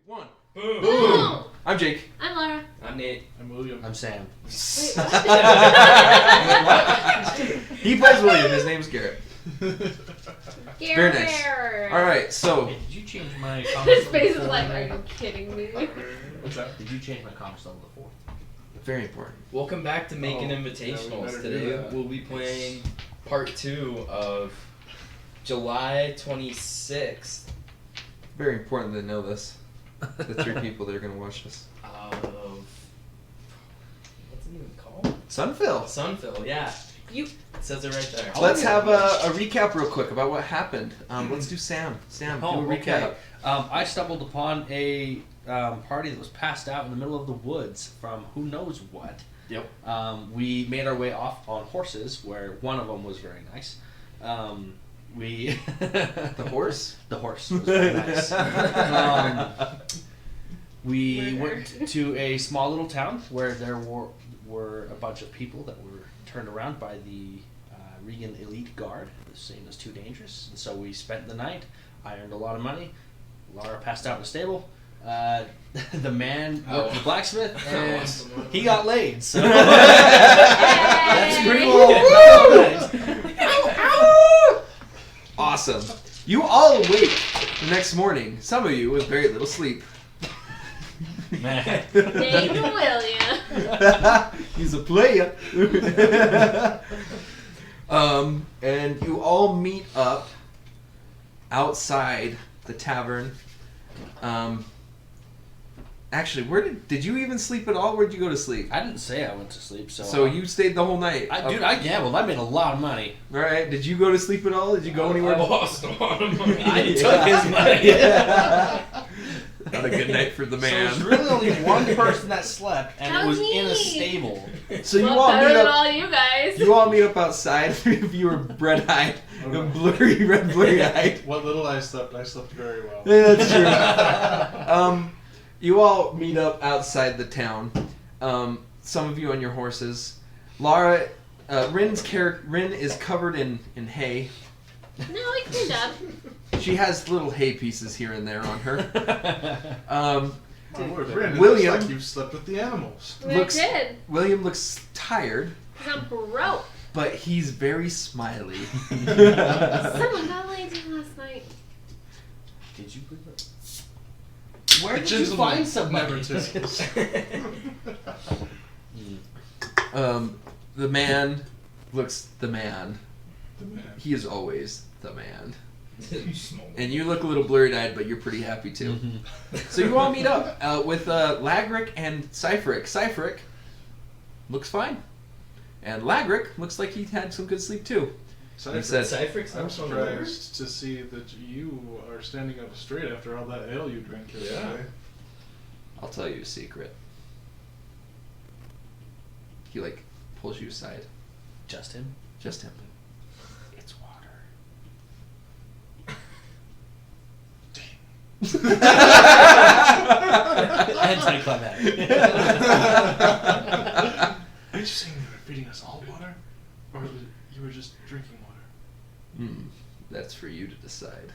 1. Boom. Boom. I'm Jake. I'm Laura. I'm Nate. I'm William. I'm Sam. Wait, What? He plays William. His name's Garrett. Very nice. All right, so Hey, did you change my His comments? face is like, are you kidding me? What's that? Did you change my comments level to 4? very important. Welcome back to Makin Oh, Invitationals. yeah, we better do Today that. we'll be playing part 2 of July 26th Very important to know this. The 3 people that are going to watch this. of what's it even called? Sunfill. Sunfill. Yeah, You. it says it right there. Let's have a recap real quick about what happened. Let's do Sam. Sam, do a recap. Okay. I stumbled upon a party that was passed out in the middle of the woods from who knows what. Yep. We made our way off on horses, where one of them was very nice. We The horse? The horse was very nice. We went to a small little town where there were a bunch of people that were turned around by the Regan elite guard, saying it was too dangerous. And so we spent the night. I earned a lot of money. Laura passed out in the stable. The man worked the blacksmith, and he got laid. So that's pretty well. Awesome. You all awake the next morning. Some of you with very little sleep. Man. Dave William. He's a player. And you all meet up outside the tavern. Actually, where did you even sleep at all? Where'd you go to sleep? I didn't say I went to sleep, so. So you stayed the whole night. I gambled. I made a lot of money. All right. Did you go to sleep at all? Did you go anywhere? I lost a lot of money. I took his money. Not a good night for the man. So there's really only one person that slept, and That it was was in a me. stable. So you Well, all better meet than up. all you guys. You all meet up outside. If you were red-eyed, and blurry-eyed. What little I slept very well. Yeah, that's true. You all meet up outside the town. Some of you on your horses. Laura, Rin is covered in hay. No, I cleaned up. She has little hay pieces here and there on her. My word, Brandon, William- looks like you've slept with the animals. I did. William looks tired, Because I'm broke. but he's very smiley. Someone got laid to last night. Did you? Where The did you gentleman find somebody? never tickles. The man looks the man. The man. He is always the man. You small. And you look a little blurry-eyed, but you're pretty happy too. Mm-hmm. So you all meet up with Lagric and Cypheric. Cypheric looks fine. And Lagric looks like he had some good sleep too. He said, Cypher's I'm not on the river. surprised to see that you are standing up straight after all that ale you drank yesterday. I'll tell you a secret. He pulls you aside. Just him. Just him. It's water. Anticlimactic. Are you saying you were feeding us all water? Or you were just drinking water? That's for you to decide.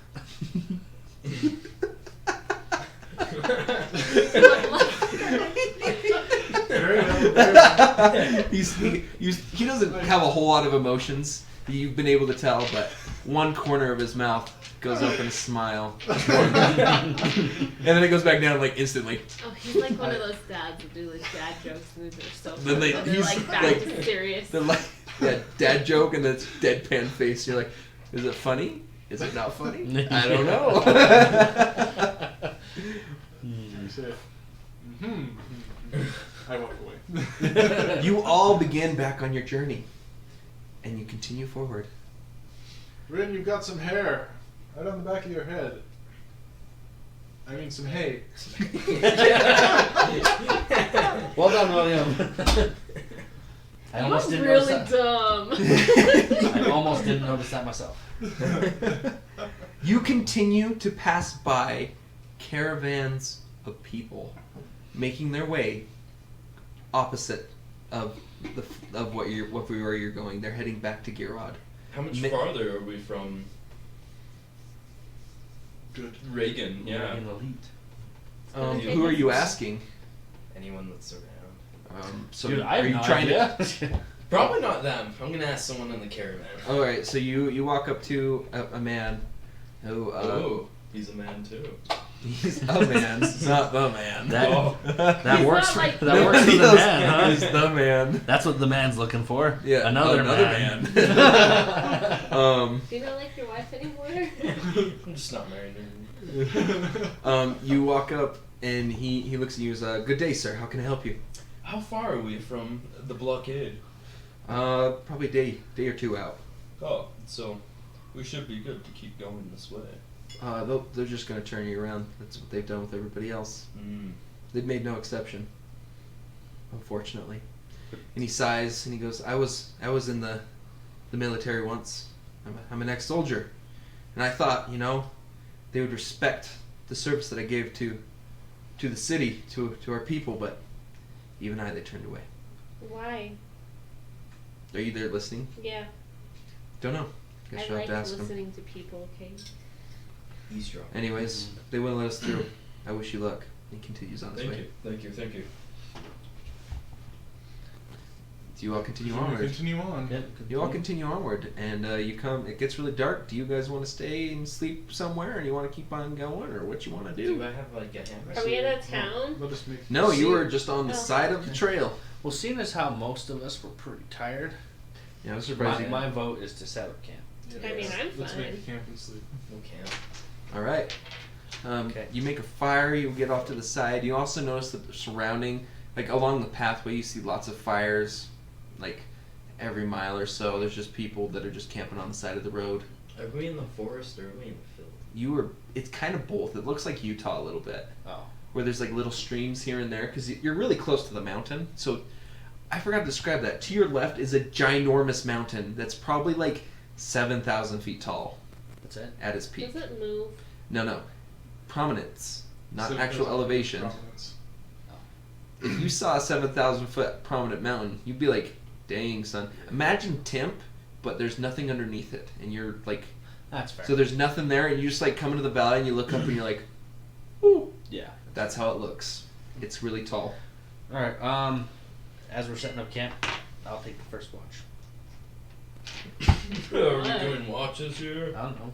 Very well. He doesn't have a whole lot of emotions. You've been able to tell, but one corner of his mouth goes up in a smile. And then it goes back down instantly. Oh, he's like one of those dads that do dad jokes and they're so Then funny. they- And they're he's back like- to serious. The that dad joke and that deadpan face. You're like, is it funny? Is it not funny? I don't know. You say, I walk away. You all begin back on your journey, and you continue forward. Rin, you've got some hair right on the back of your head. I mean, some hay. Well done, William. I almost You're didn't really notice dumb. that. I almost didn't notice that myself. You continue to pass by caravans of people making their way opposite of where you're going. They're heading back to Girod. How much farther are we from Good. Regan? Yeah. An elite. Okay. Who are you asking? Anyone that's around. So Dude, I are have you no trying idea. Probably not them. I'm gonna ask someone in the caravan. to? All right. So you walk up to a man who Oh, he's a man too. he's a man, not the man. That Oh. that He's works not for like- that works for the Nobody man, else huh? is the man. That's what the man's looking for. Yeah, another man. Do you not like your wife anymore? I'm just not married anymore. You walk up and he looks at you as good day, sir. How can I help you? How far are we from the blockade? Probably day or two out. Oh, so we should be good to keep going this way. They're just gonna turn you around. That's what they've done with everybody else. Mm. They've made no exception, unfortunately. And he sighs and he goes, I was in the military once. I'm an ex-soldier, and I thought, they would respect the service that I gave to the city, to our people, but even they turned away. Why? Are you there listening? Yeah. Don't know. Guess I you'll like have to ask them. listening to people, okay? Eavesdrop. Anyways, they wouldn't let us through. I wish you luck. He continues on his Thank way. you. Thank you. Do you all continue You wanna onward? continue on. Yep. You all continue onward, and you come. It gets really dark. Do you guys want to stay and sleep somewhere, or you want to keep on going, or what you want to Do do? I have like a hammer? Are we in a town? Let us make. No, you were just on the Oh. side of the trail. Well, seeing as how most of us were pretty tired, Yeah, I was surprised. my vote is to set up camp. I mean, I'm Let's make a fine. camp and sleep. No camp. All right. Okay. You make a fire. You get off to the side. You also notice that the surrounding, like along the pathway, you see lots of fires, like every mile or so. There's just people that are just camping on the side of the road. Are we in the forest or are we in the field? It's kind of both. It looks like Utah a little bit, Oh. where there's like little streams here and there, because you're really close to the mountain. So I forgot to describe that. To your left is a ginormous mountain that's probably like 7,000 feet tall That's it. at its peak. Does it move? No. Prominence, not So actual there's elevation. prominence. If you saw a 7,000 foot prominent mountain, you'd be like, dang, son. Imagine Temp, but there's nothing underneath it. And you're like, That's fair. so there's nothing there, and you just like come into the valley and you look up and you're like, ooh. Yeah. That's how it looks. It's really tall. All right. As we're setting up camp, I'll take the first watch. Are we doing watches here? I don't know.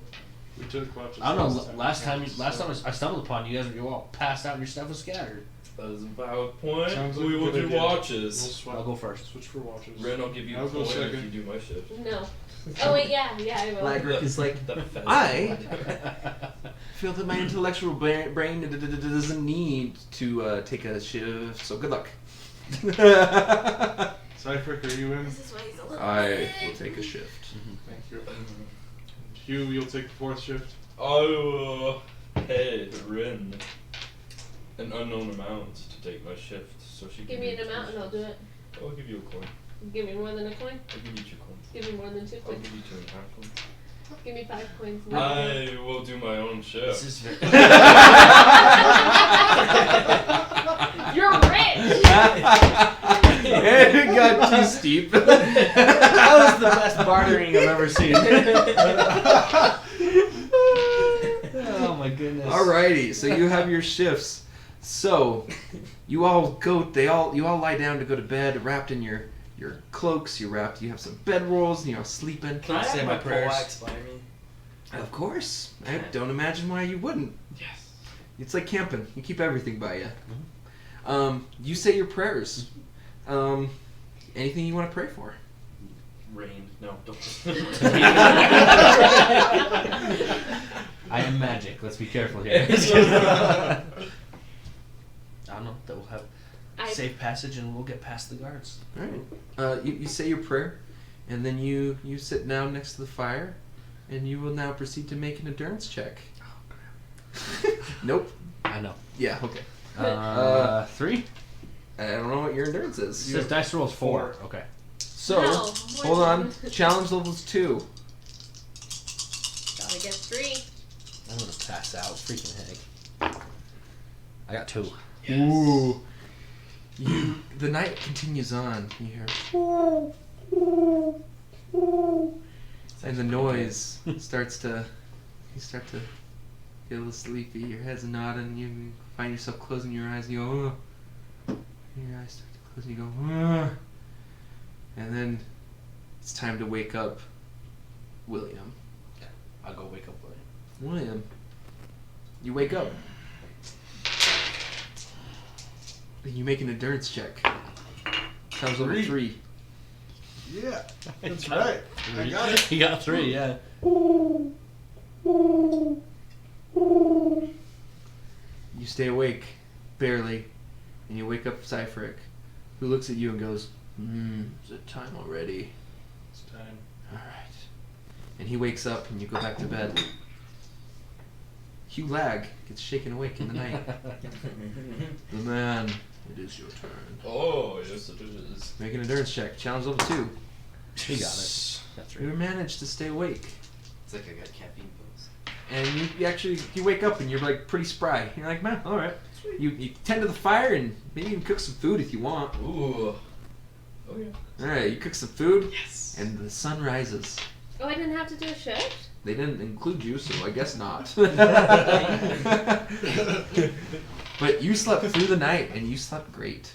We took watches. I don't know. last Last time I stumbled upon you guys, you all passed out and your stuff was scattered. That is a valid point. Sounds like We a will good do idea. We'll watches. swap. I'll go first. Switch for watches. Ren, I'll give you I'll a go point if second. you do my shift. No. Oh wait, yeah, I will. Lagrick is like, The fez- I feel that my intellectual brain doesn't need to take a shift, so good luck. Cypher, are you in? This is why he's a little I big. will take a shift. Thank you. And Hugh, you'll take the fourth shift. I will pay Rin an unknown amount to take my shift, so she Give can me do an amount two and I'll do it. shifts. I'll give you a coin. Give me more than a coin. I'll give you 2 coins. Give me more than 2 I'll coins. give you 2.5 coins. Give me 5 coins. I will do my own shift. This is very. You're rich. It got too steep. That was the best bartering I've ever seen. Oh my goodness. Alrighty, so you have your shifts. So you all you all lie down to go to bed, wrapped in your cloaks. You have some bedrolls, and you're all sleeping. Can I Say have my my prayers. poleaxe by me? Of course, I don't imagine why you wouldn't. Yes. It's like camping. You keep everything by you. You say your prayers. Anything you want to pray for? Rain. No, don't. I am magic. Let's be careful here. I don't know. That we'll have safe passage and we'll get past the guards. All right. You say your prayer, and then you sit down next to the fire, and you will now proceed to make an endurance check. Oh crap. Nope. I know. Yeah. Okay. 3. I don't know what your endurance It is. says dice rolls 4. Okay. So No, hold more on. than- Challenge levels 2. Gotta get 3. I'm gonna pass out. Freaking heck. I got 2. Ooh. The night continues on. You hear, and the noise starts to. You start to get a little sleepy. Your head's nodding. You find yourself closing your eyes. And you go, oh. And your eyes start to close. And you go, oh. And then it's time to wake up William. I'll go wake up William. William, you wake up. You make an endurance check. Comes over 3. Yeah, that's right. I got it. He got 3, yeah. You stay awake, barely, and you wake up Cypheric, who looks at you and goes, is it time already? It's time. Alright. And he wakes up and you go back to bed. Hugh Lag gets shaken awake in the night. The man, it is your turn. Oh, yes it is. Make an endurance check. Challenge level 2. He got it. That's You right. managed to stay awake. It's like I got caffeine pills. And you wake up and you're like pretty spry. You're like, man, alright. You tend to the fire and maybe even cook some food if you want. Ooh. Oh yeah. Alright, you cook some food. Yes. And the sun rises. Oh, I didn't have to do a shift? They didn't include you, so I guess not. But you slept through the night and you slept great.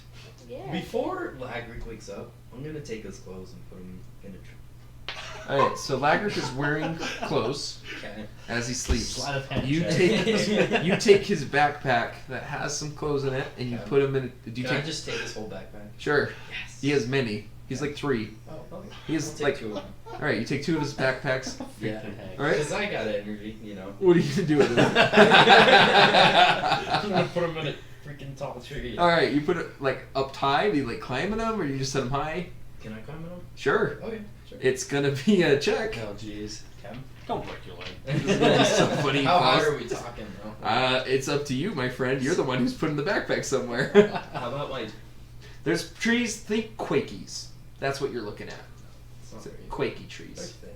Yeah. Before Lagric wakes up, I'm gonna take his clothes and put them in a tree. Alright, so Lagric is wearing clothes Okay. as he sleeps. Sleight of hand You check. take his backpack that has some clothes in it and you Okay. put him in. Do you Can I take? just take this whole backpack? Sure. Yes. He has many. He's like 3. Oh, okay. He has I'll take like. 2 of them. All right, you take 2 of his backpacks. Yeah. All right. Because I got energy, you know. What are you gonna do with it? I'm gonna put him in a freaking tall tree. All right, you put it like up high. Do you like climbing them, or you just set them high? Can I climb it on? Sure. Okay, sure. It's gonna be a check. Oh, jeez. Can? Don't break your leg. So funny, How high boss. are we talking, though? It's up to you, my friend. You're the one who's putting the backpack somewhere. How about like... There's trees. Think Quakies. That's what you're looking at. It's not It's very... Quakey very trees. thin.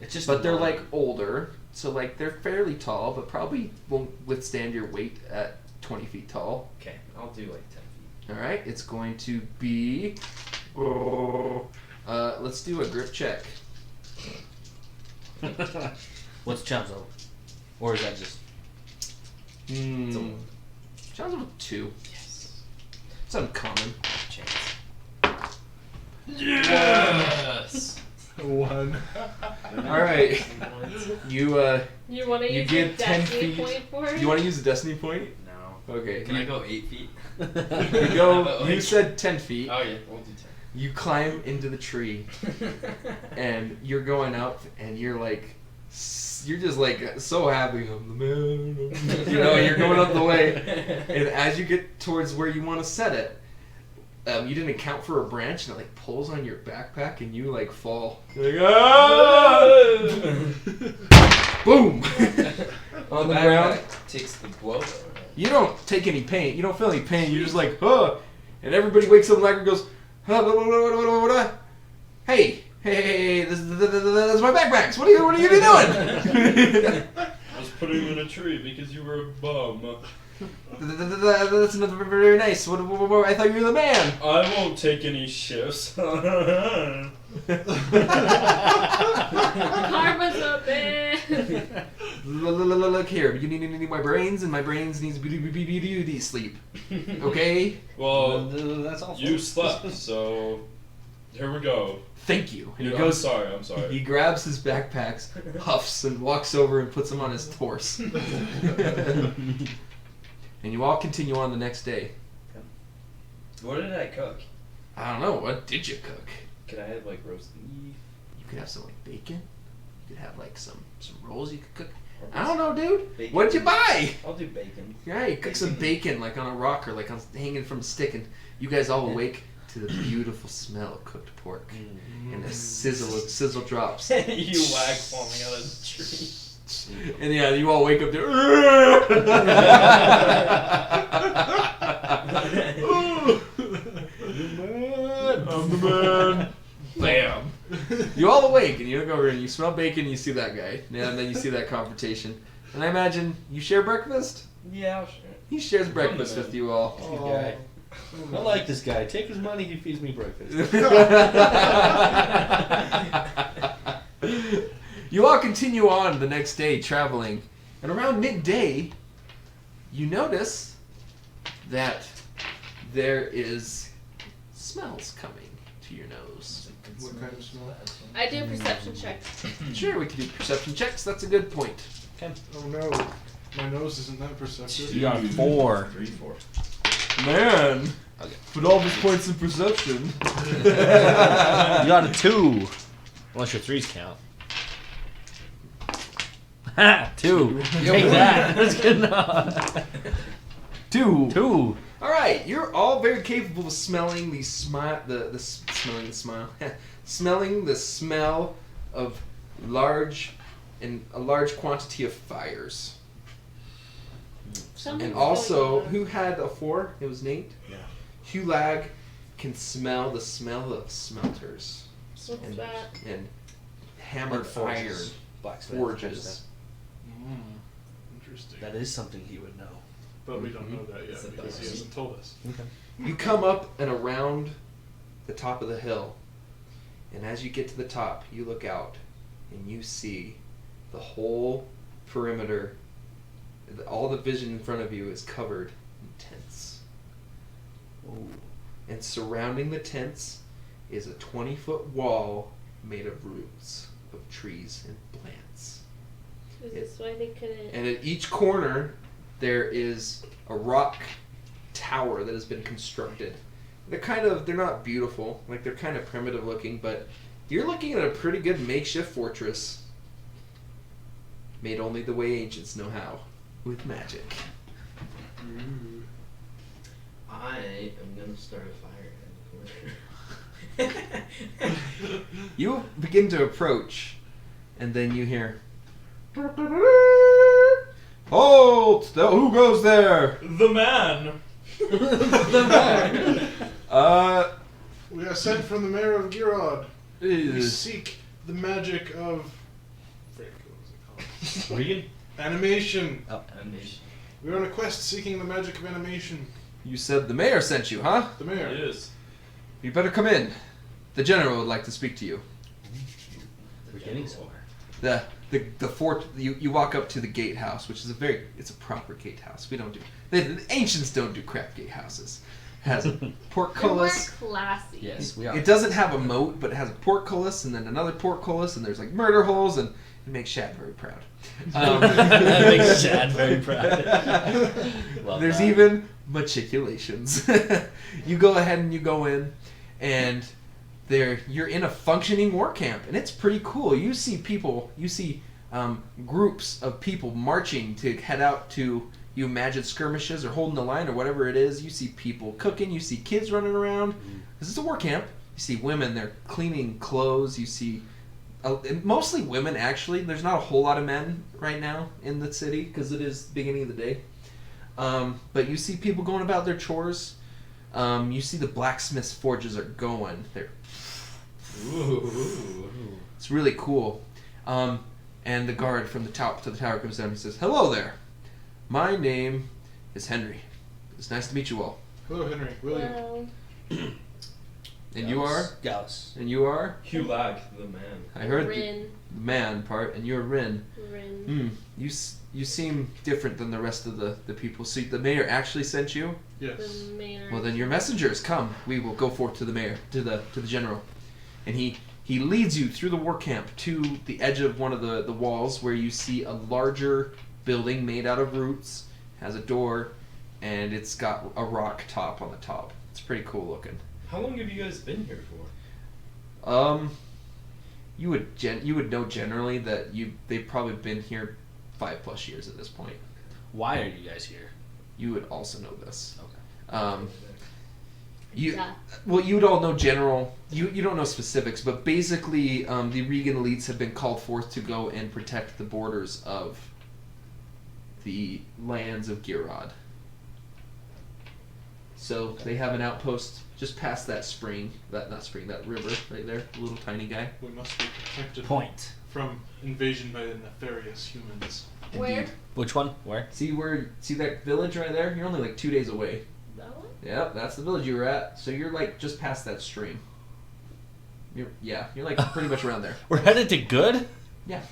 It's just But they're long. like older, so like they're fairly tall, but probably won't withstand your weight at 20 feet tall. Okay, I'll do like 10 feet. All right, it's going to be. Let's do a grip check. What's challenge level? Or is that just... It's a Hmm. Challenge level 2. Yes. It's uncommon. Chance. Yes. 1. All right, you You want to You use your get 10 destiny feet. point for it? you want to use a destiny point? No. Okay. Can I go 8 feet? You How go. about, You like- said 10 feet. Oh yeah, we'll do You climb into the tree, 10. and you're going up, and you're like, you're just like so happy. I'm the man. You know, you're going up the way, and as you get towards where you want to set it, you didn't account for a branch, and it like pulls on your backpack, and you like fall. You're like, ah! Boom! On the ground. Takes the blow. You don't take any pain. You don't feel any pain. You're just like, huh. And everybody wakes up and goes, huh, blah, blah, blah, blah, blah, blah. Hey, that's my backpacks. What are you doing? I was putting him in a tree because you were a bum. That's not very nice. I thought you were the man. I won't take any shifts. Karma's a bitch. Look here. You need my brains, and my brains needs beauty sleep. Okay? Well, that's all. you slept, so here we go. Thank you. And he I'm goes. sorry, I'm sorry. He grabs his backpacks, huffs, and walks over and puts them on his horse. And you all continue on the next day. What did I cook? I don't know. What did you cook? Could I have like roast beef? You could have some like bacon. You could have like some rolls you could cook. I don't know, dude. Bacon. What'd you buy? I'll do bacon. Yeah, you cook some bacon like on a rock or like on, hanging from a stick, and you guys all awake to the beautiful smell of cooked pork and the sizzle drops. You lag falling out of the tree. And yeah, you all wake up to. I'm the man. Bam. You all awake and you look over and you smell bacon and you see that guy. And then you see that confrontation. And I imagine you share breakfast? Yeah, I'll share it. He shares breakfast man. with you all. Good guy. I like this guy. Take his money, he feeds me breakfast. You all continue on the next day traveling. And around midday, you notice that there is smells coming to your nose. What kind of smell? I do a perception check. Sure, we can do perception checks. That's a good point. Oh no, my nose isn't that perceptive. You got 4. 3, 4. Man. Okay. Put all these points in perception. You got a 2. Unless your 3s count. Ha! 2. Take that. That's good enough. 2. 2. All right, you're all very capable of smelling the smile, smelling the smell of a large quantity of fires. Something's And also, going on. who had a 4? It was Nate. Yeah. Hulag can smell the smell of smelters What's that? and hammered iron Blacksmith. forges. Interesting. That is something he would know. But we don't know that yet It's a because he dog. hasn't told us. You come up and around the top of the hill, and as you get to the top, you look out and you see the whole perimeter. All the vision in front of you is covered in tents. Ooh. And surrounding the tents is a 20-foot wall made of roots of trees and plants. Is this why they couldn't? And at each corner, there is a rock tower that has been constructed. They're not beautiful, like they're kind of primitive looking, but you're looking at a pretty good makeshift fortress. Made only the way ancients know how, with magic. I am gonna start a fire in the corner. You begin to approach, and then you hear, "Halt! Who goes there?" The man! The man. We are sent from the mayor of Girod. We is- seek the magic of. Frick, what was it called? Regan? Animation. Animation. We're on a quest seeking the magic of animation. You said the mayor sent you, huh? The mayor. Yes. You better come in. The general would like to speak to you. We're getting somewhere. The fort. You walk up to the gatehouse, which is it's a proper gatehouse. We don't do the ancients don't do crap gatehouses. It has a They're more portcullis. classy. Yes, we are. It doesn't have a moat, but it has a portcullis and then another portcullis, and there's like murder holes, and it makes Shad very proud. That makes Chad very proud. Well There's done. even matriculations. You go ahead and you go in, and you're in a functioning war camp, and it's pretty cool. You see people, groups of people marching to head out to, you imagine, skirmishes or holding the line or whatever it is. You see people cooking, you see kids running around, because it's a war camp. You see women, they're cleaning clothes, you see mostly women, actually. There's not a whole lot of men right now in the city because it is the beginning of the day. But you see people going about their chores. You see the blacksmith's forges are going. It's really cool. And the guard from the top to the tower comes down and he says, "Hello there. My name is Henry. It's nice to meet you all. Hello, Henry. William. Well, And you are? Gallus. And you are? Hulag, the man. I heard the Rin. man part, and you're Rin. Rin. You seem different than the rest of the people. So the mayor actually sent you? Yes. The mayor. Well, then your messengers come. We will go forth to the mayor, to the general, and he leads you through the war camp to the edge of one of the walls where you see a larger building made out of roots, has a door, and it's got a rock top on the top. It's pretty cool looking. How long have you guys been here for? You would know generally that they've probably been here 5+ years at this point. Why are you guys here? You would also know this. Okay. Yeah. Well, you would all know general. You don't know specifics, but basically, the Regan elites have been called forth to go and protect the borders of the lands of Girod. So they have an outpost just past that that river right there, the little tiny guy. We must be protected Point. from invasion by the nefarious humans. Where? Indeed. Which one? Where? See that village right there? You're only like 2 days away. That one? Yep, that's the village you were at. So you're like just past that stream. You're like pretty much around there. We're headed to good? Yeah.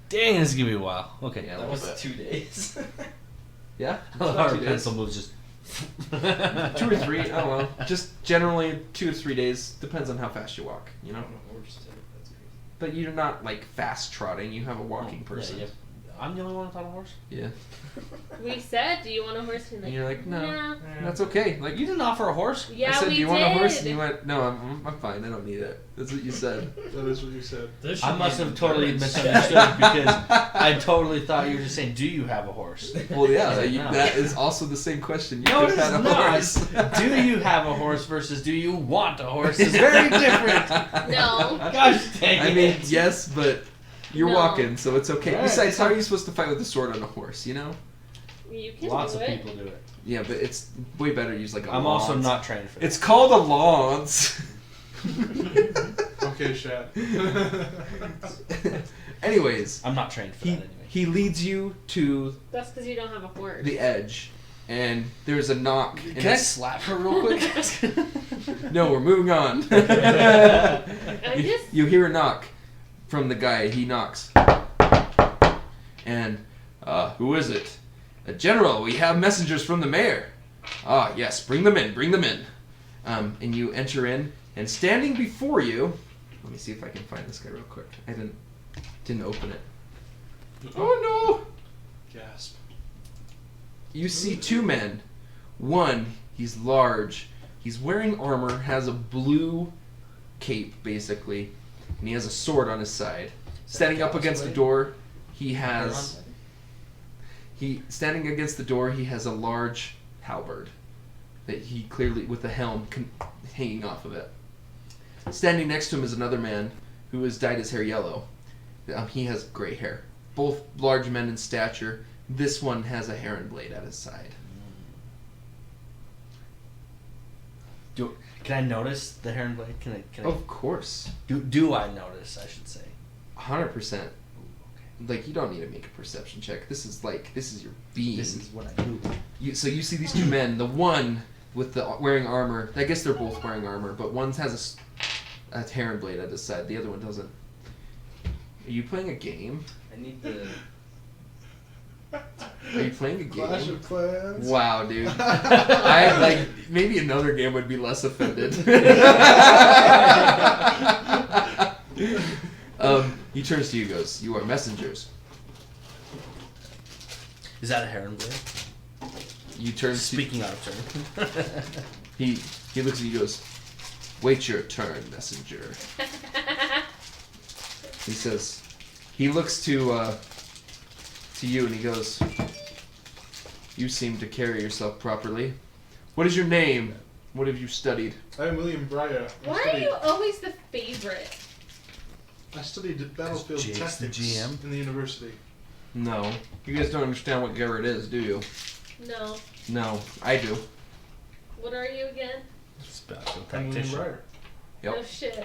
Dang, this is gonna be a while. Okay. Yeah. That little was bit. 2 days. Yeah. Our 2 days. pencil moves just. 2 or 3. I don't know. Just generally 2 to 3 days. Depends on how fast you walk. You know. On a horse too. That's crazy. But you're not like fast trotting. You have a walking person. Yeah, I'm the only one without a horse. Yeah. We said, "Do you want a horse?" And you're like, no, Nah. that's okay. Like You didn't offer a horse. Yeah, I said, we do you did. want a horse? And you went, no, I'm fine. I don't need it. That's what you said. That is what you said. I must have totally misunderstood because I totally thought you were just saying, "Do you have a horse?" Well, yeah, No. that is also the same question. You No, could it have is had a not. horse. Do you have a horse versus do you want a horse is very different. No. Gosh dang I it. mean, yes, but you're No. walking, so it's okay. Right. Besides, how are you supposed to fight with a sword on a horse, you know? You can Lots do of it. people do it. Yeah, but it's way better to use like a I'm also lance. not trained for that. It's called a lance. Okay, Shad. Anyways, I'm not trained for that anyway. he leads you to That's because you don't have a horse. the edge, and there's a knock. and Can I it's- slap her real quick? No, we're moving on. I just. You hear a knock from the guy. He knocks. And, who is it? General, we have messengers from the mayor. Ah, yes, bring them in, bring them in. And you enter in, and standing before you, let me see if I can find this guy real quick. I didn't open it. Oh no! Gasp. You see 2 men. One, he's large. He's wearing armor, has a blue cape, basically, and he has a sword on his side. Standing up against the door, he has... Standing against the door, he has a large halberd that he clearly, with the helm hanging off of it. Standing next to him is another man who has dyed his hair yellow. He has gray hair. Both large men in stature. This one has a heron blade at his side. Can I notice the heron blade? Can I Of course. do I notice, I should say. 100%. Okay. Like, you don't need to make a perception check. This is your being. This is what I do. So you see these 2 men. The one with the wearing armor. I guess they're both wearing armor, but one has a heron blade at his side. The other one doesn't. Are you playing a game? I need the. Are you playing a game? Clash of Clans. Wow, dude. I like maybe another game would be less offended. He turns to you, goes, "You are messengers." Is that a heron blade? You turn. Speaking out of turn. He looks at you, goes, "Wait your turn, messenger." He says, he looks to you and he goes, "You seem to carry yourself properly. What is your name? What have you studied?" I'm William Breyer. Why are you always the favorite? I studied battlefield Jake's the tactics GM. in the university. No. You guys don't understand what Garrett is, do you? No. No, I do. What are you again? Special I'm William tactician. Breyer. Yep. Oh shit.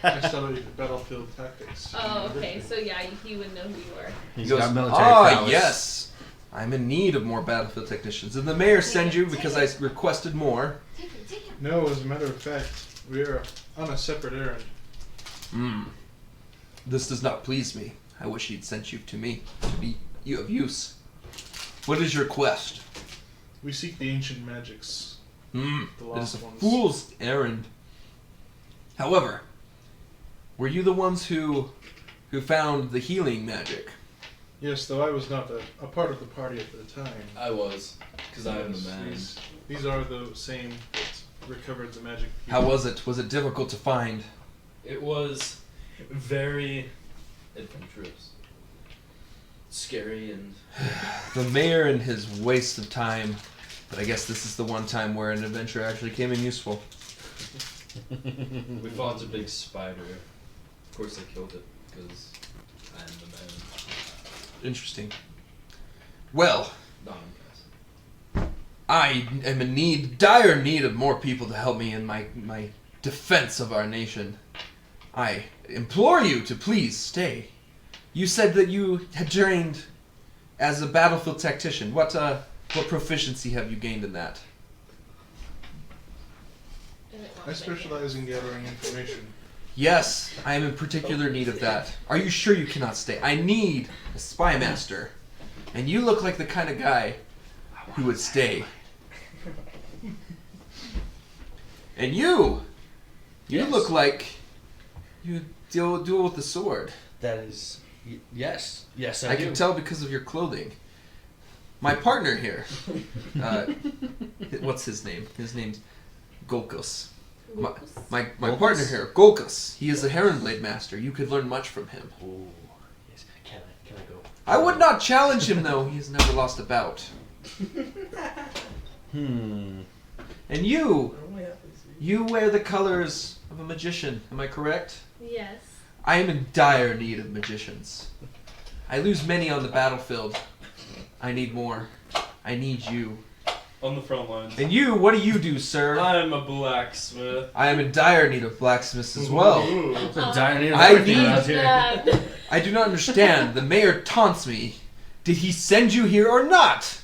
I studied battlefield tactics. in Oh, the okay. university. So yeah, he would know who you are. He's He goes, got military "Ah, prowess." yes. I'm in need of more battlefield technicians. And the mayor sent you because I requested more." Take him, take him. No, as a matter of fact, we are on a separate errand. This does not please me. I wish he'd sent you to me to be of use. What is your quest? We seek the ancient magics. The It is lost a ones. fool's errand. However, were you the ones who found the healing magic? Yes, though I was not a part of the party at the time. I was, because I am the Yes, man. These are the same that recovered the magic. How was it? Was it difficult to find? It was very adventurous. Scary and The mayor and his waste of time. But I guess this is the one time where an adventure actually came in useful. we fought a big spider. Of course I killed it, because I am the man. Interesting. Well, Not impressive. I am in dire need of more people to help me in my defense of our nation. I implore you to please stay. You said that you had trained as a battlefield tactician. What proficiency have you gained in that? I specialize in gathering information. Yes, I am in particular need of that. Are you sure you cannot stay? I need a spy master. And you look like the kind of guy who would stay. And you Yes. look like you deal with the sword. That is, yes, I I do. can tell because of your clothing. My partner here, what's his name? His name's Golkos. My Golkos? partner here, Golkos. He is a Heronblade master. You could learn much from him. Ooh, yes. Can I go? I would not challenge him though. He has never lost a bout. And you wear the colors of a magician. Am I correct? Yes. I am in dire need of magicians. I lose many on the battlefield. I need more. I need you. On the front lines. And you, what do you do, sir? I'm a blacksmith. I am in dire need of blacksmiths as well. It's a dire need of I everything need around here. that. I do not understand. The mayor taunts me. Did he send you here or not?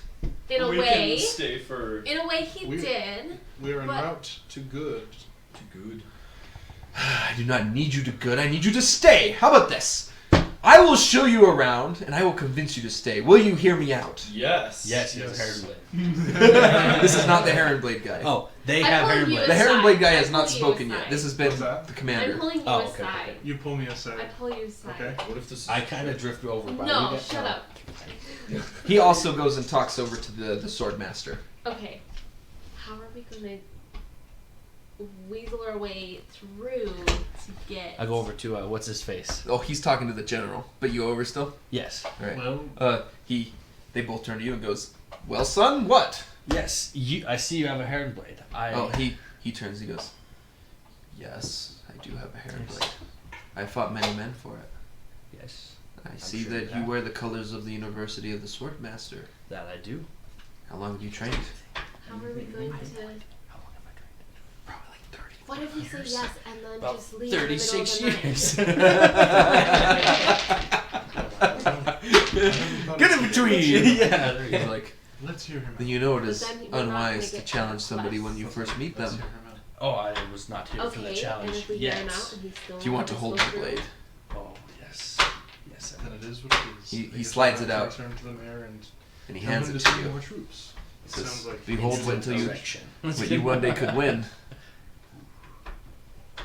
In a we way. can stay for In a way, he We- did. We are en But- route to good. good. I do not need you to good. I need you to stay. How about this? I will show you around, and I will convince you to stay. Will you hear me out? Yes. Yes, Yes. yes. Heronblade. This is not the Heronblade guy. Oh, they I have pulled you Heronblade. The aside. Heronblade guy I has not pull you spoken yet. aside. This has been What's that? the I'm commander. pulling you Oh, okay, aside. okay. You pull me aside. I pull you aside. Okay. What if this is I kind of drift over by No, you. shut up. He also goes and talks over to the sword master. Okay. How are we gonna weasel our way through to get? I go over to what's his face? Oh, he's talking to the general, but you over still? Yes. All right. Well, They both turn to you and goes, "Well, son, what?" Yes. You. I see you have a Heronblade. Oh, he turns. He goes, "Yes, I do have a Heronblade. I fought many men for it. Yes. I see sure that you you have. wear the colors of the University of the Swordmaster. That I do. How long have you trained?" How are we going to? How long have I trained? Probably like 30. What if we say yes and then About just leave 36 in the middle of years. the Get in between! Yeah. There you He's go. like, let's hear him then out. you know it But is then we're not unwise gonna to get challenge that somebody quest. when you first meet Let's them. hear him out. Oh, I was not here for the Okay, challenge. and if we hear him out Yes. and he's still Do you want to not hold the supposed blade? Oh, yes. Yes. I Then it is what it is. He I guess slides we'll it have out. to return to the mayor and And he tell hands him it to to send you. more troops. He says, Sounds like "Behold, Instant until you, direction. what you one day could win."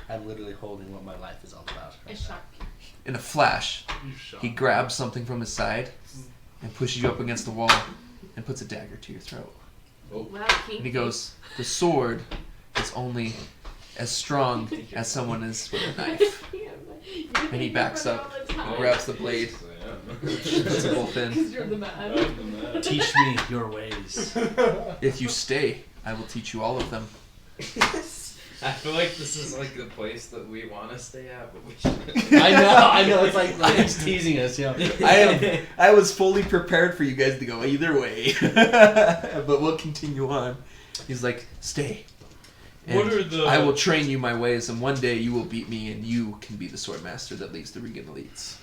I'm literally holding what my life is all about. A shark. In a flash, you shot. he grabs something from his side and pushes you up against the wall and puts a dagger to your throat. Wow, And he goes, "The sword is only as strong as someone is with a knife." And he backs up, and grabs the blade, puts them both in. Because you're the man. Teach me your ways. If you stay, I will teach you all of them. I feel like this is like the place that we want to stay at, but we shouldn't. I know. It's like he's teasing us. Yeah. I was fully prepared for you guys to go either way, but we'll continue on. He's like, "Stay. And What are the- I will train you my ways, and one day you will beat me, and you can be the sword master that leads the Regan elites."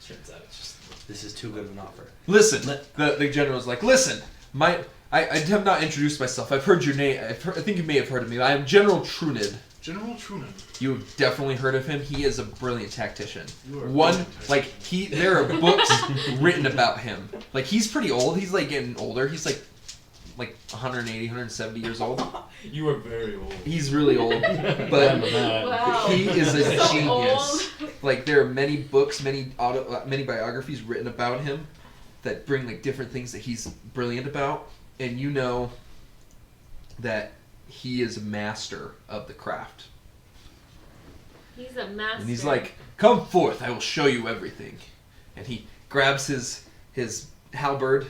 Turns out it's just. This is too good of an offer. Listen, the general's like, "Listen, I have not introduced myself. I've heard your name. I think you may have heard of me. I am General Trunid. General Truman. You've definitely heard of him. He is a brilliant tactician. You are a One, brilliant like, there are books written about him. Like, he's pretty old. He's, like, getting older. He's, like 180, 170 years old. You are very old. He's really old. But Wow. he is a So genius. old. Like, there are many books, many biographies written about him that bring, like, different things that he's brilliant about. And you know that he is a master of the craft. He's a master. And he's like, "Come forth, I will show you everything." And he grabs his halberd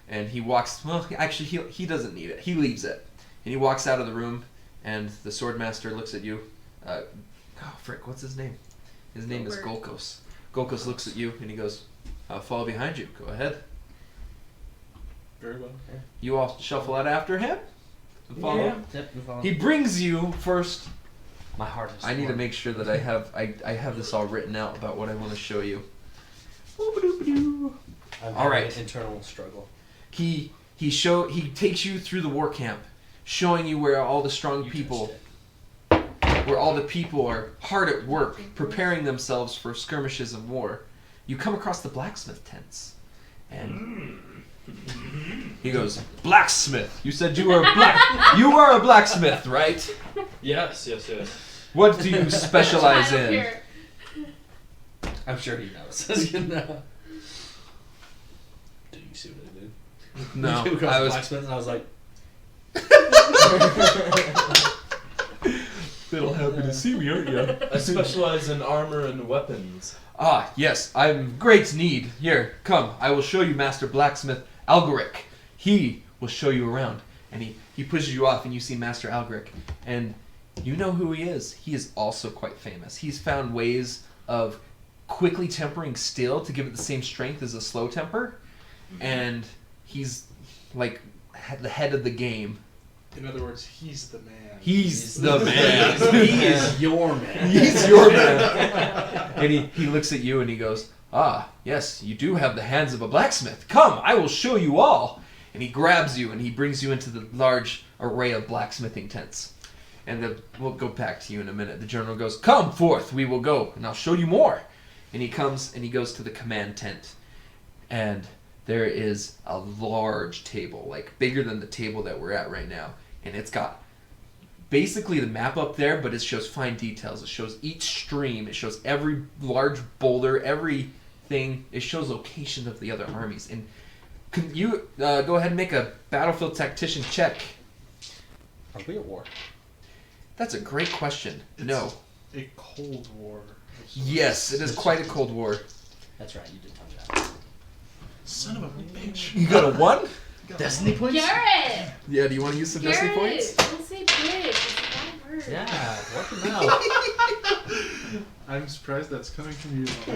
and he walks, well, actually he doesn't need it. He leaves it. And he walks out of the room and the swordmaster looks at you. Frick, what's his name? His name is Gilbert. Golkos. Golkos looks at you and he goes, "I'll follow behind you. Go ahead." Very well. You all shuffle out after him. And follow. Yeah. Yep, we follow. He brings you first. My heart is. I need to torn. make sure that I have this all written out about what I want to show you. Boop-a-doop-a-doo. I'm All having right. an internal struggle. He takes you through the war camp, showing you where all the strong You people. touched where all the people are hard at work, preparing themselves for skirmishes and war, you come across the blacksmith tents. And he goes, "Blacksmith, you said you were you are a blacksmith, right? Yes. What do you specialize I don't in?" care. I'm sure he knows. Did you see what I did? No, He goes I was blacksmith, and I was like, little happy to see me, aren't you? I specialize in armor and weapons. Ah, yes, I'm in great need. Here, come, I will show you Master Blacksmith Algoric. He will show you around. And he pushes you off, and you see Master Algoric. And you know who he is. He is also quite famous. He's found ways of quickly tempering steel to give it the same strength as a slow temper. And he's like the head of the game. In other words, he's the man. He's the man. he is your man. He's your man. And he looks at you and he goes, "Ah, yes, you do have the hands of a blacksmith. Come, I will show you all." And he grabs you and he brings you into the large array of blacksmithing tents. And we'll go back to you in a minute. The general goes, "Come forth, we will go, and I'll show you more." And he comes and he goes to the command tent. And there is a large table, like bigger than the table that we're at right now. And it's got basically the map up there, but it shows fine details. It shows each stream. It shows every large boulder, everything. It shows location of the other armies. And can you go ahead and make a battlefield tactician check? Are we at war? That's a great question. No. A Cold War. of sorts. Yes, it is quite a Cold War. That's right, you did tell me that. Son of a bitch. You got a 1? Destiny points? Garrett! Yeah, do you want to use some destiny Garrett! points? Don't say bitch. It's a bad word. Yeah, work them out. I'm surprised that's coming from you. She's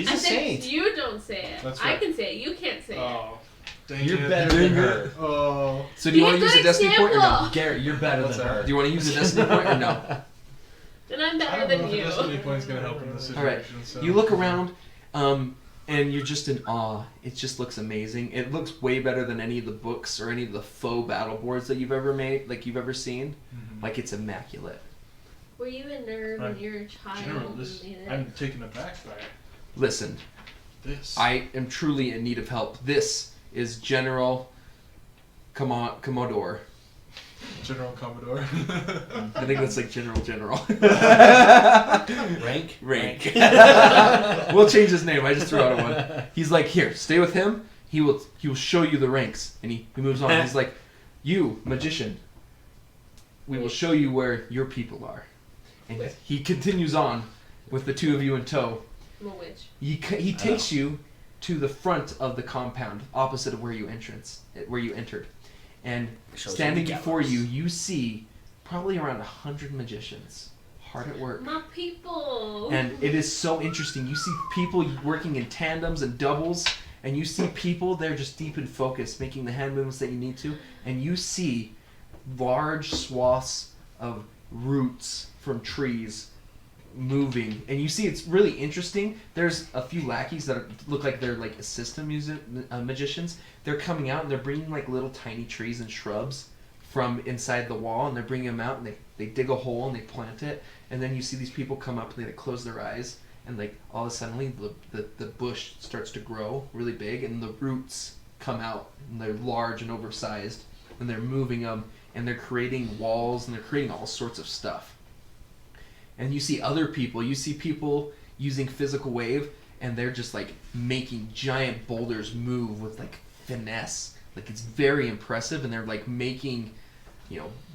I a said saint. you don't say it. That's I right. can say it. You can't say it. Oh, dang You're it. better than her. Oh. So do you Be want a to use a good destiny point or no? example. Garrett, you're better What's than that? her. Do you want to use a destiny point or no? Then I'm I better don't than know if you. a destiny point's gonna help in this All situation. right. So. You look around, and you're just in awe. It just looks amazing. It looks way better than any of the books or any of the faux battle boards that you've ever made, like you've ever seen. Mhm. Like it's immaculate. Were you a nerd when you were a child? General, this, and made it? I'm taken aback by Listen, this. I am truly in need of help. This is General Commodore. General Commodore. I think that's like General. Rank? Rank. We'll change his name. I just threw out a one. He's like, "Here, stay with him. He will show you the ranks." And he moves on. He's like, "You, magician, we will show you where your people are." And he continues on with the two of you in tow. I'm a witch. He takes you to the front of the compound, opposite of where you entered. And Shows standing you the before gallows. you see probably around 100 magicians, hard at work. My people. And it is so interesting. You see people working in tandems and doubles, and you see people, they're just deep in focus, making the hand movements that you need to, and you see large swaths of roots from trees moving, and you see it's really interesting. There's a few lackeys that look like they're like assistant magicians. They're coming out and they're bringing like little tiny trees and shrubs from inside the wall, and they're bringing them out, and they dig a hole and they plant it, and then you see these people come up and they close their eyes, and like all of a sudden the bush starts to grow really big, and the roots come out, and they're large and oversized, and they're moving them, and they're creating walls, and they're creating all sorts of stuff. And you see other people. You see people using physical wave, and they're just like making giant boulders move with like finesse. Like it's very impressive, and they're like making,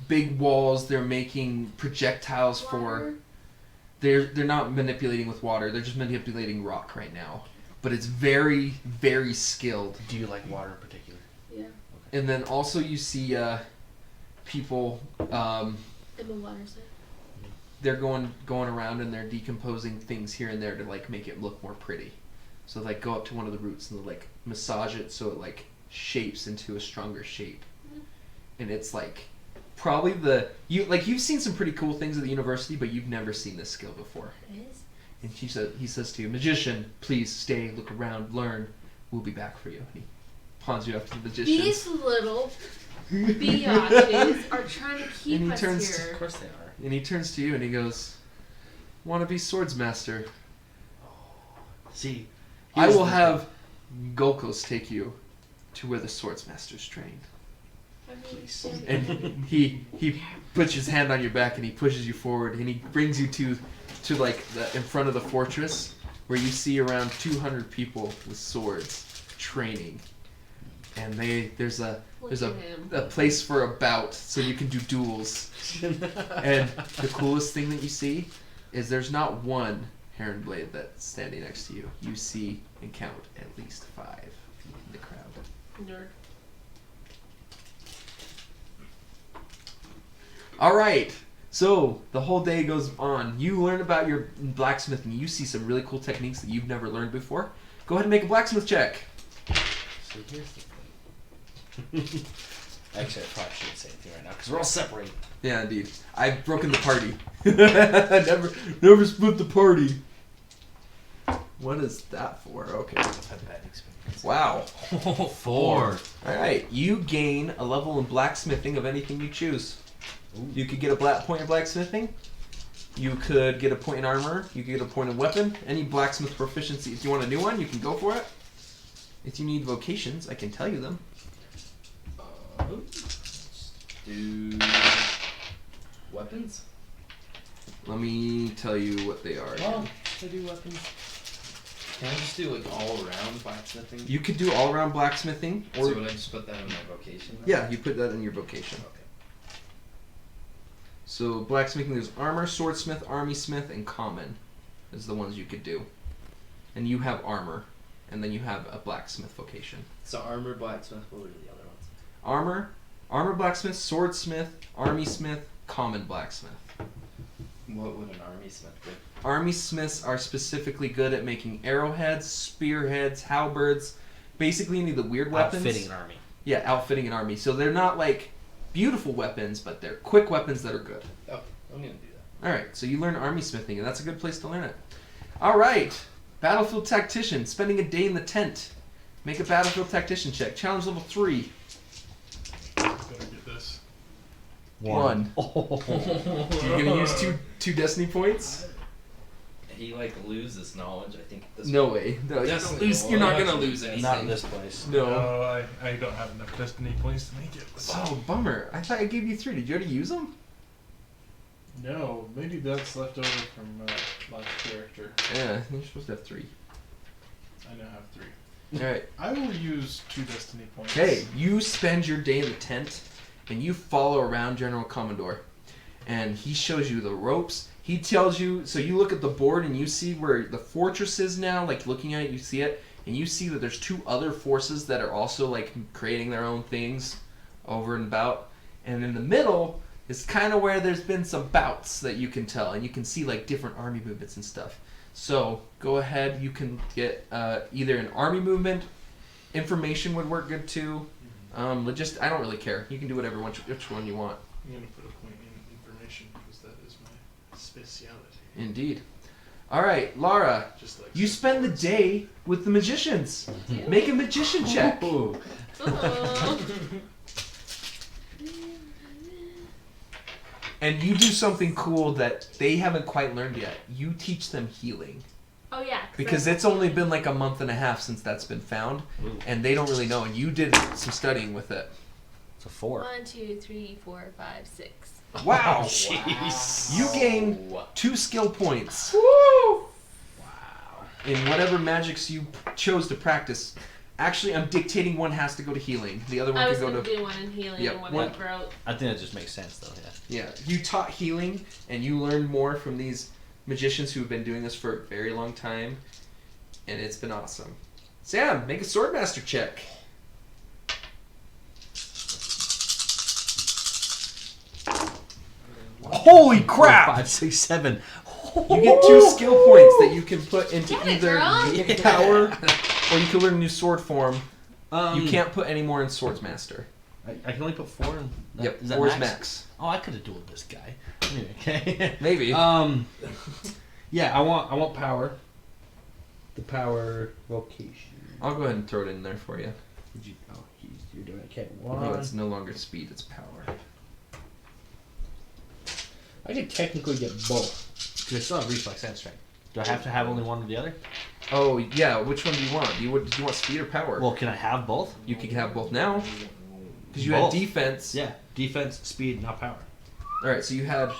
big walls. They're making projectiles for. They're not manipulating with water. They're just manipulating rock right now. But it's very, very skilled. Do you like water in particular? Yeah. And then also you see people. I'm a water sign. They're going around and they're decomposing things here and there to like make it look more pretty. So like go up to one of the roots and like massage it so it like shapes into a stronger shape. And it's like probably you've seen some pretty cool things at the university, but you've never seen this skill before. It is. And he says to you, "Magician, please stay, look around, learn. We'll be back for you." And he pawns you up to the magicians. These little biatches are trying to keep And he us turns here. Of course they are. And he turns to you and he goes, "Want to be swordsmaster? See, I here's will the have Golkos take you to where the swordsmasters train." Please. And he puts his hand on your back and he pushes you forward and he brings you to like in front of the fortress where you see around 200 people with swords training. And there's a place for a bout so you can do duels. And the coolest thing that you see is there's not one Heron Blade that's standing next to you. You see and count at least 5 in the crowd. Nerd. Alright, so the whole day goes on. You learn about your blacksmithing. You see some really cool techniques that you've never learned before. Go ahead and make a blacksmith check. So here's the thing. Actually, I probably shouldn't say anything right now because we're all separated. Yeah, indeed. I've broken the party. never split the party. What is that for? Okay. I've had bad experience. Wow. 4. Alright, you gain a level in blacksmithing of anything you choose. Ooh. You could get a point in blacksmithing. You could get a point in armor. You could get a point in weapon. Any blacksmith proficiency. If you want a new one, you can go for it. If you need vocations, I can tell you them. Let's do weapons. Let me tell you what they are. Well, should I do weapons? Can I just do like all around blacksmithing? You could do all around blacksmithing, or So would I just put that in my vocation? Then? yeah, you put that in your vocation. Okay. So blacksmithing, there's armor, swordsmith, army smith, and common is the ones you could do. And you have armor, and then you have a blacksmith vocation. So armor, blacksmith. What were the other ones? Armor blacksmith, swordsmith, army smith, common blacksmith. What would an army smith do? Army smiths are specifically good at making arrowheads, spearheads, halberds, basically any of the weird weapons. Outfitting an army. Yeah, outfitting an army. So they're not like beautiful weapons, but they're quick weapons that are good. Oh, I'm gonna do that. Alright, so you learn army smithing, and that's a good place to learn it. Alright, battlefield tactician, spending a day in the tent. Make a battlefield tactician check. Challenge level 3. Better get this. 1. Oh. You're gonna use two destiny points? He like loses knowledge. I think. At this No point. way. No, you Destiny don't lose, will you're not gonna actually lose be anything. Not in this place. No. No, I don't have enough destiny points to make it. Oh, bummer. I thought I gave you 3. Did you already use them? No, maybe that's left over from last character. Yeah, you're supposed to have 3. I now have 3. Alright. I will use 2 destiny points. Okay, you spend your day in the tent, and you follow around General Commodore. And he shows you the ropes. He tells you, so you look at the board and you see where the fortress is now, like looking at it, you see it, and you see that there's 2 other forces that are also like creating their own things over and about. And in the middle is kind of where there's been some bouts that you can tell, and you can see like different army movements and stuff. So go ahead, you can get either an army movement, information would work good too. I don't really care. You can do whatever which one you want. I'm going to put a point in information because that is my speciality. Indeed. All right, Lara, Just like you spend the day with the magicians. Yeah. Make a magician check. Ooh. Uh-oh. And you do something cool that they haven't quite learned yet. You teach them healing. Oh yeah. Because it's only been like a month and a half since that's been found, Ooh. and they don't really know, and you did some studying with it. It's a 4. 1, 2, 3, 4, 5, 6. Wow. Jeez. You gain 2 skill points Wow. in whatever magics you chose to practice. Actually, I'm dictating one has to go to healing. The other I one was can go gonna to... do one in healing Yep, and one one- in growth. I think that just makes sense, though. Yeah. Yeah, you taught healing, and you learned more from these magicians who have been doing this for a very long time, and it's been awesome. Sam, make a swordmaster check. Holy 4, crap! 5, 6, 7. You get 2 skill points that you can put into Get it, either girl. power, or you can learn a new sword form. Um, You can't put any more in swordsmaster. I can only put 4 in. Yep, Is that 4 is max? max. Oh, I could have dueled this guy. Anyway, okay. Maybe. Yeah, I want power. The power vocation. I'll go ahead and throw it in there for you. You're doing it. Okay, No, one. it's no longer speed, it's power. I could technically get both. Because I still have reflex and strength. Do I have to have only one or the other? Oh, yeah, which one do you want? Do you want speed or power? Well, can I have both? You can have both now. Because you had Both. defense. Yeah, defense, speed, not power. Alright, so you had...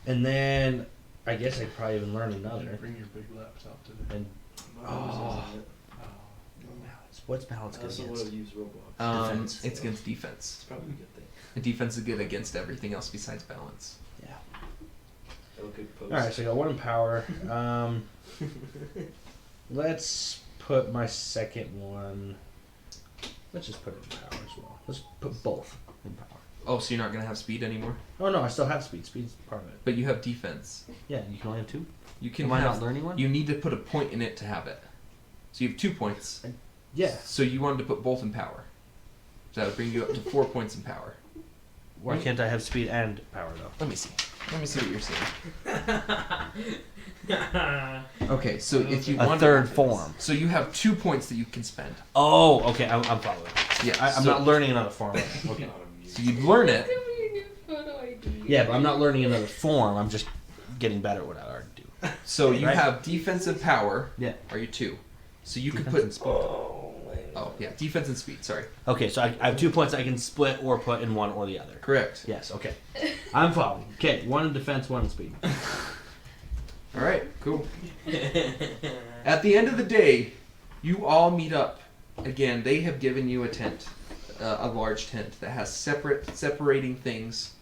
And then I guess I'd probably even learn another. Bring your big laptop today. And Oh. balance. What's balance good That's what against? I use Roblox. Defense. It's against defense. It's probably a good thing. And defense is good against everything else besides balance. Yeah. Have a good post. All right, so I got one in power. Let's put my second one. Let's just put it in power as well. Let's put both in power. Oh, so you're not going to have speed anymore? Oh no, I still have speed. Speed's part of it. But you have defense. Yeah, you can only have 2. You can Am I have... not learning one? You need to put a point in it to have it. So you have 2 points. Yeah. So you wanted to put both in power. So that would bring you up to 4 points in power. Why can't I have speed and power though? Let me see. Let me see what you're saying. Okay, so if you A want third form. So you have 2 points that you can spend. Oh, okay. I'm following. Yeah, I'm so, not learning another form. Right now. Okay. So you learn it. Give me a new photo ID. Yeah, but I'm not learning another form. I'm just getting better at what I already do. So you Right. have defensive power. Yeah. Are you 2? So you could Defense and put. speed. Oh yeah, defense and speed. Sorry. Okay, so I have 2 points I can split or put in one or the other. Correct. Yes. Okay. I'm following. Okay, 1 in defense, 1 in speed. All right. Cool. At the end of the day, you all meet up. Again, they have given you a tent, a large tent that has separating things.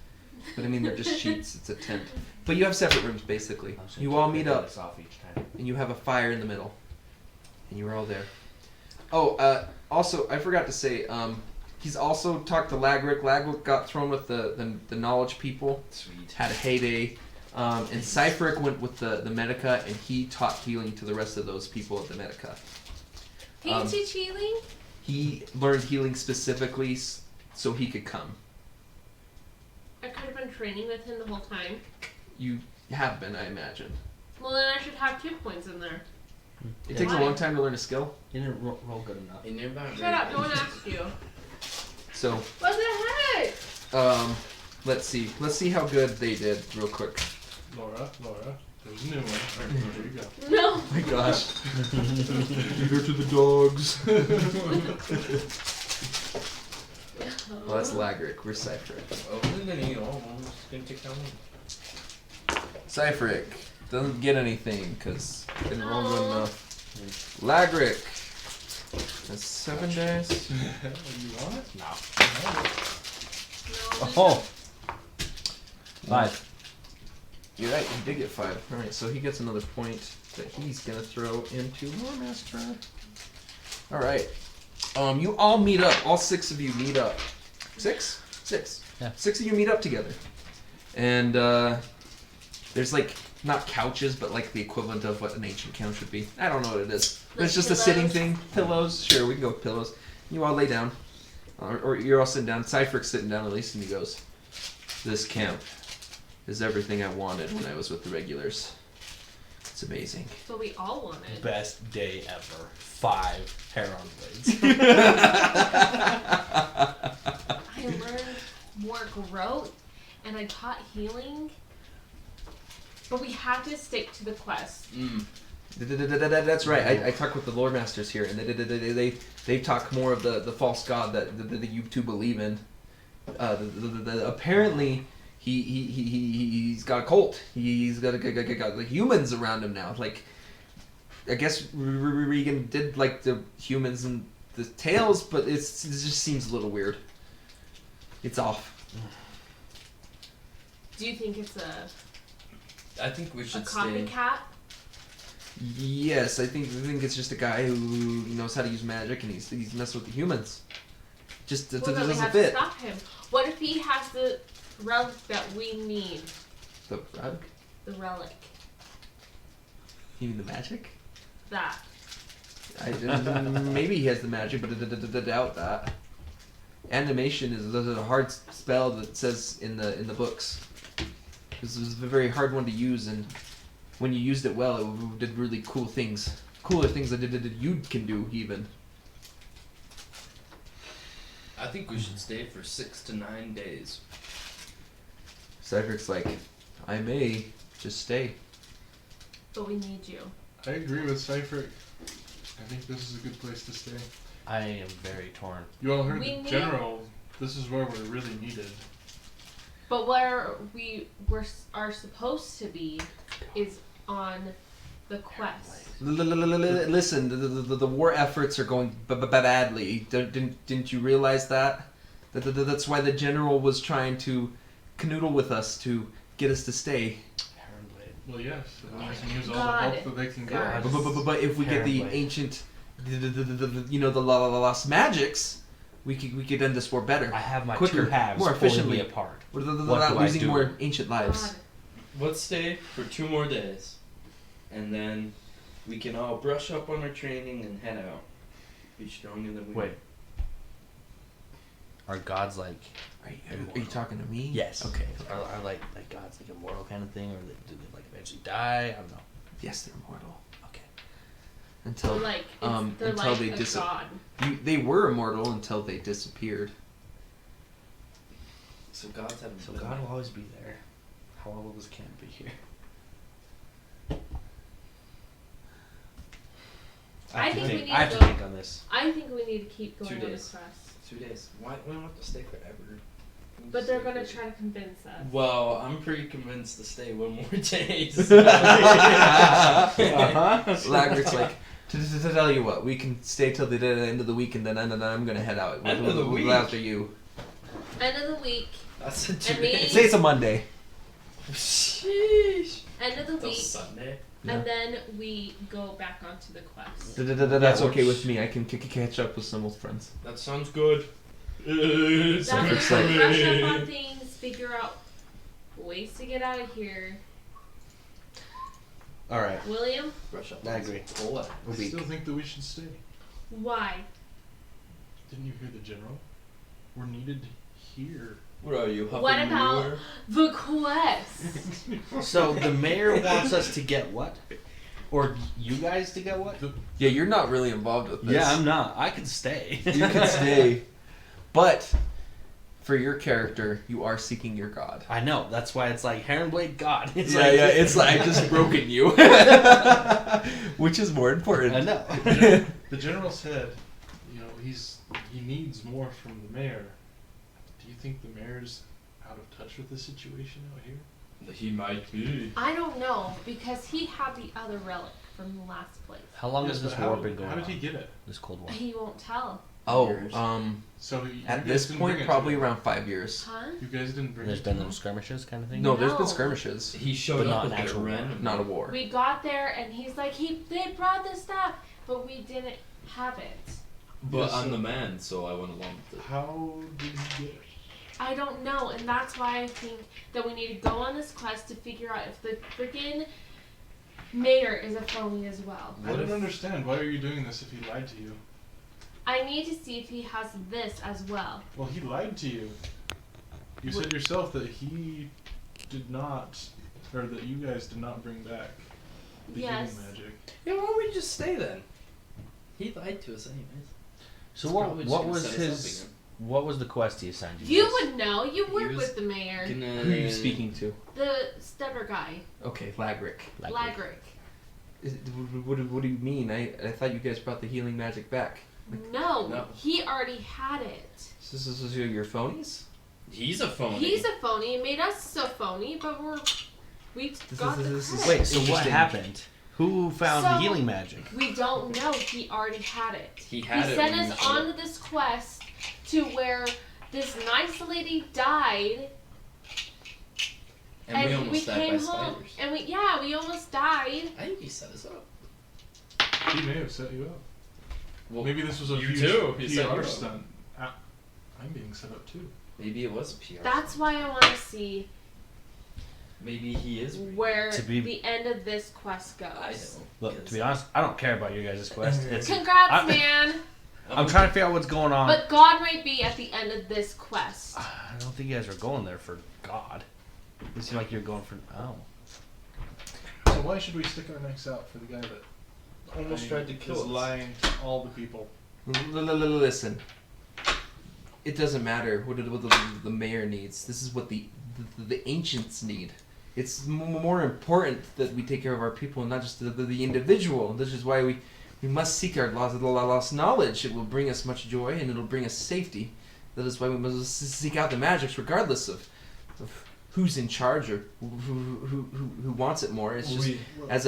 But I mean, they're just sheets. It's a tent. But you have separate rooms basically. You all meet up, Off each time. and you have a fire in the middle, and you are all there. Oh, also, I forgot to say, he's also talked to Lagric. Lagric got thrown with the knowledge people. Sweet. Had a heyday. And Cypheric went with the Medica, and he taught healing to the rest of those people at the Medica. Can you teach healing? He learned healing specifically so he could come. I could have been training with him the whole time. You have been, I imagine. Well, then I should have 2 points in there. It takes a Why? long time to learn a skill. You didn't roll good enough. In your boundary. Shut up, no one asked you. So, What the heck? let's see. Let's see how good they did real quick. Laura, there's a new one. Alright, there you go. No. Oh my gosh. Feed her to the dogs. Well, that's Lagric. We're Cypheric. Oh, then you know, I'm just gonna take that one. Cypheric doesn't get anything because didn't roll good enough. Lagric has 7 dice. You want it? No. No. Oh. 5. You're right, he did get 5. Alright, so he gets another point that he's gonna throw into Lore Master. Alright. You all meet up, all 6 of you meet up. 6? 6. Yeah. 6 of you meet up together. And there's like not couches, but like the equivalent of what an ancient couch would be. I don't know what it is. Like It's just a sitting pillows? thing. Pillows, sure, we can go with pillows. You all lay down. Or you're all sitting down. Cypheric's sitting down at least, and he goes, "This camp is everything I wanted when I was with the regulars. It's amazing." That's what we all wanted. Best day ever. 5 Heron blades. I learned more growth, and I taught healing. But we have to stick to the quest. That's right. I talked with the lore masters here, and they talk more of the false god that you two believe in. Apparently, he's got a cult. He's got like humans around him now. Like, I guess Regan did like the humans and the tails, but it just seems a little weird. It's off. Do you think it's a I think we should stay. copycat? Yes, I think it's just a guy who knows how to use magic, and he's messing with the humans. Just it Well, then we doesn't have to fit. stop him. What if he has the relic that we need? The rug? The relic. You mean the magic? That. Maybe he has the magic, but I doubt that. Animation is a hard spell that says in the books. This was a very hard one to use, and when you used it well, it did really cool things. Cooler things that you can do even. I think we should stay for 6 to 9 days. Cedric's like, I may just stay. But we need you. I agree with Cypher. I think this is a good place to stay. I am very torn. You all heard We the need- general. This is where we're really needed. But where are supposed to be is on the quest. Listen, the war efforts are going badly. Didn't you realize that? That's why the general was trying to canoodle with us to get us to stay. Well, yes. And they can use all God. the help that they can God. get. But if we get the Apparently. ancient, the lost magics, we could end this war better. I have my Quicker, two halves more pulling efficiently. me apart. Without What do I losing do? more ancient lives. God. Let's stay for 2 more days. And then we can all brush up on our training and head out. Be stronger than we Wait. Are gods like? Are you talking to me? Yes. Okay. Are like gods like immortal kind of thing, or do they like eventually die? I don't know. Yes, they're immortal. Okay. Until They're like they're until like they a disappear. god. They were immortal until they disappeared. So gods haven't So been God there. will always be there. How long will this camp be here? I think we need I have to to go- think on this. I think we need to keep going 2 on the days. quest. 2 days. Why? We don't have to stay forever. We can But they're stay gonna for- try to convince us. Well, I'm pretty convinced to stay 1 more day. Laggert's like, to tell you what, we can stay till the end of the week, and then I'm gonna head out. End of the week? After you. End of the week. That's a 2 And me- days. Say it's a Monday. Sheesh. End of the Till week. Sunday. And then we go back onto the quest. That's Yeah, okay which- with me. I can catch up with some old friends. That sounds good. That Sounds means like- we brush up on things, figure out ways to get out of here. All right. William, Brush up. I on agree. some cola. I still think that we should stay. why? Didn't you hear the general? We're needed here. What are you? What huffing about manure? the quest? So the mayor wants us to get what? Or you guys to get what? Yeah, you're not really involved with this. Yeah, I'm not. I can stay. You can stay, but for your character, you are seeking your god. I know. That's why it's like Heronblade God. It's Yeah, like, yeah. It's like I just broken you, which is more important. I know. The general said, you know, he needs more from the mayor. Do you think the mayor's out of touch with the situation out here? He might be. I don't know, because he had the other relic from the last place. How long Yes, has this but war been going How did on? he get it? This Cold War. He won't tell. Oh, Years. So you at guys this didn't point, bring it to probably him? around 5 years. Huh? You guys didn't bring There's it been to little him? skirmishes kind of thing? No, there's No. been skirmishes, He showed But up not at an the actual war. random. not a war. We got there and he's like, they brought the stuff, but we didn't have it. But Yes, I'm so- the man, so I went along with it. How did he get it? I don't know, and that's why I think that we need to go on this quest to figure out if the freaking mayor is a phony as well. I don't understand. Why are you doing this if he lied to you? I need to see if he has this as well. Well, he lied to you. You said yourself that he did not, or that you guys did not bring back the Yes. healing magic. Yeah, why don't we just stay then? He lied to us anyways. So He's what probably just what gonna was set us his up what was the quest he assigned you? You guys? would know. You work was with the mayor. again. Who are you speaking to? The stubber guy, Okay, Lagric. Lagric. What do you mean? I thought you guys brought the healing magic back. No, No. he already had it. So your phonies? He's a phony. He's a phony. It made us a phony, but we got the this is- credit. Wait, so what Interesting. happened? Who found the So- healing magic? We don't know. He already had it. He had it sent when we us showed on up. this quest to where this nice lady died, And we almost died by came home, spiders. and we almost died. I think he set us up. He may have set you up. Well, Maybe this was a you huge too. He set you PR up. stunt. I'm being set up too. Maybe it was a PR. That's why I want to see Maybe he is. where To be- the end of this quest goes. I don't. Look, to be honest, I don't care about your guys' quest. It's, Congrats, I- man! I'm trying to figure out what's going on. But God might be at the end of this quest. I don't think you guys are going there for God. It seemed like you're going for So why should we stick our necks out for the guy that Almost tried to kill is us. lying to all the people? Listen. it doesn't matter what the mayor needs. This is what the ancients need. It's more important that we take care of our people and not just the individual. This is why we must seek our lost knowledge. It will bring us much joy and it'll bring us safety. That is why we must seek out the magics, regardless of who's in charge or who wants it more. It's just as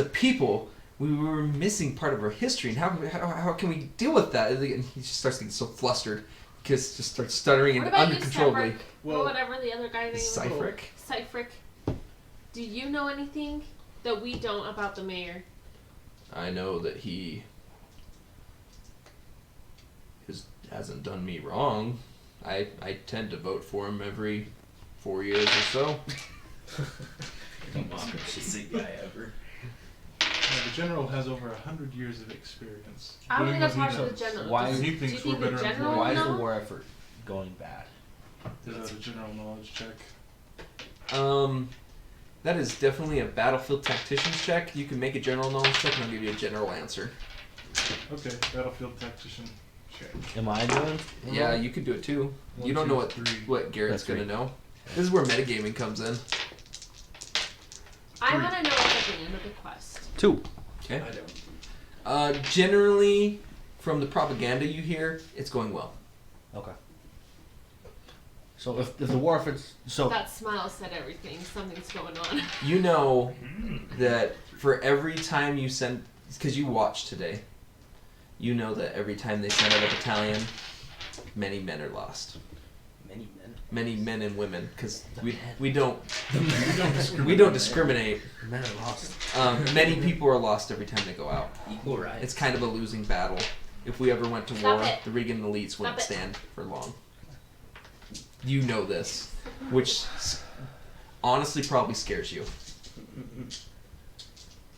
a people, we were missing part of our history, and how can we deal with that? And he just starts getting so flustered because just starts stuttering What and about you, uncontrollably. Cedric? Or whatever the other guy's name is. Cyphric? Do you know anything that we don't about the mayor? I know that he hasn't done me wrong. I tend to vote for him every 4 years or so. Come on, shizzy guy ever. The general has over 100 years of experience. I'm doing gonna what he talk to the does. general. Why- Do He you thinks think we're the better general informed. Why is the know? war effort going bad? Is that a general knowledge check? That is definitely a battlefield tactician's check. You can make a general knowledge check, and I'll give you a general answer. Okay, battlefield tactician check. Am I doing? Yeah, you could do it too. One, You don't know two, what three. Garrett's That's gonna three. know. This is where metagaming comes in. I want to know what's at the end of the quest. 2. Okay. I don't. Generally, from the propaganda you hear, it's going well. Okay. So if the war efforts, so That smile said everything. Something's going on. You know that for every time you send, because you watched today, you know that every time they send out a battalion, many men are lost. many men. Many men and women, because we don't We don't discriminate. Men are lost. Many people are lost every time they go out. Equal rights. It's kind of a losing battle. If we ever went to Stop war, it. the Regan elites wouldn't Stop it. stand for long. You know this, which honestly probably scares you.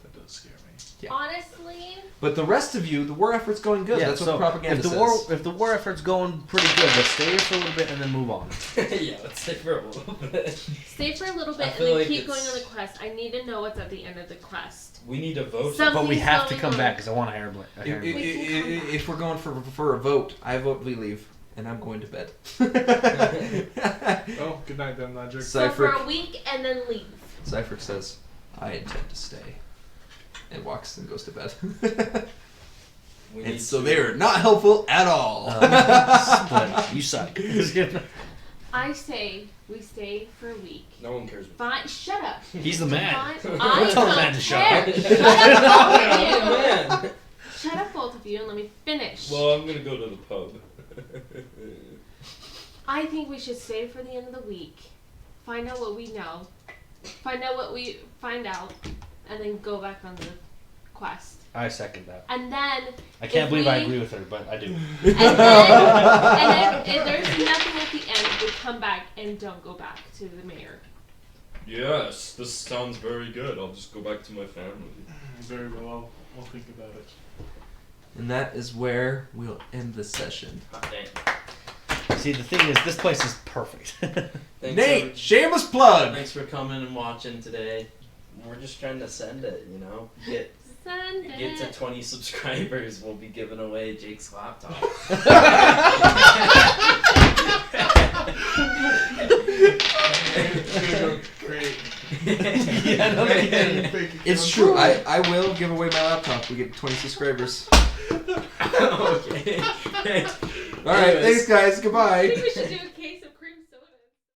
That does scare me. Yeah. Honestly, But the rest of you, the war effort's going good. Yeah, That's what so the propaganda if the says. war war effort's going pretty good, let's stay here for a little bit and then move on. Yeah, let's stay for a little bit. stay for a little bit I and feel then like keep going it's- on the quest. I need to know what's at the end of the quest. We need to vote. Some- But we Something's have to going come on. back because I want a hair If we're going for a vote, I vote we leave, and I'm going to bed. Oh, good night then, Logic. So for Cyphric, a week and then leave. Cyphric says, "I intend to stay," and walks and goes to bed. We And need so to- they're not helpful at all. But you suck. I say we stay for a week. No one cares. Fine, shut up. He's the man. Fine. Don't I tell the don't man to shut care. up. Shut up, both of you. Man. Shut up, both of you, and let me finish. Well, I'm gonna go to the pub. I think we should stay for the end of the week, find out what we know, find out what we find out, and then go back on the quest. I second that. And then, I can't If believe I we- agree with her, but I do. and then if there's nothing at the end, we come back and don't go back to the mayor. Yes, this sounds very good. I'll just go back to my family. Very well, I'll think about it. And that is where we'll end the session. Hot damn. See, the thing is, this place is perfect. Thanks, Nate, shameless plug. thanks for coming and watching today. We're just trying to send it, you know. Get Send to it. 20 subscribers, we'll be giving away Jake's laptop. Great. Yeah, no kidding. It's true. I will give away my laptop. We get 20 subscribers. Okay. All right. Anyways. Thanks, guys. I Goodbye. think we should do